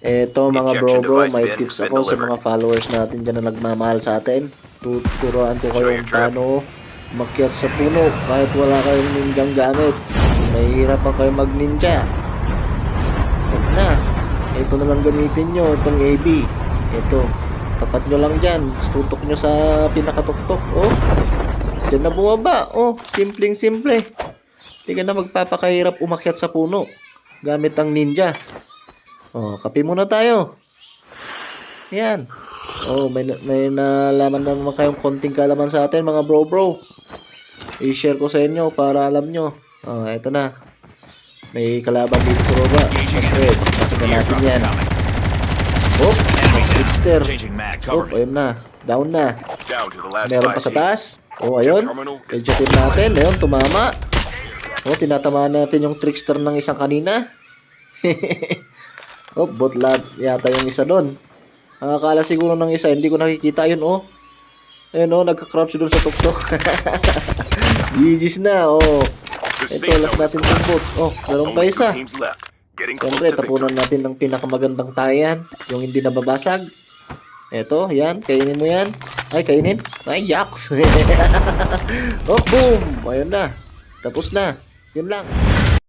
Eto mga bro, may tips ako sa mga followers natin dyan na nagmamahal sa atin. Tuturuan ko kayo kung paano umakyat sa puno kahit wala kayong ninjang gamit. Mahihirapan kayo mag ninja. Huwag na. Ito na lang gamitin nyo, itong AB. Ito, tapat nyo lang dyan. Tutok nyo sa pinakatuktok. Oh, dyan na bumaba. Oh, simpleng simple. Hindi ka na magpapakahirap umakyat sa puno gamit ang ninja. Oh, kape muna tayo. Yan. Oh, may nalaman na naman kayong konting kalaman sa atin mga bro. I-share ko sa inyo para alam nyo. Oh, eto na. May kalaban dito sa baba. Siyempre, bakit na natin yan. Oh, trickster. Oh, ayun na. Down na. Meron pa sa taas. Oh, ayun. Headshot natin. Ayun, tumama. Oh, tinatamaan natin yung trickster ng isang kanina. Oh, bot lab yata yung isa doon. Akala siguro ng isa, hindi ko nakikita yun, oh. Ayun, oh, nagka-crouch doon sa tuktok. GG's na, oh. Ito, last natin yung bot. Oh, meron pa isa. Siyempre, tapunan natin ng pinakamagandang tayan. Yung hindi nababasag. Ito, yan. Kainin mo yan. Ay, kainin. Ay, yaks. Oh, boom. Ayun na. Tapos na. Yun lang.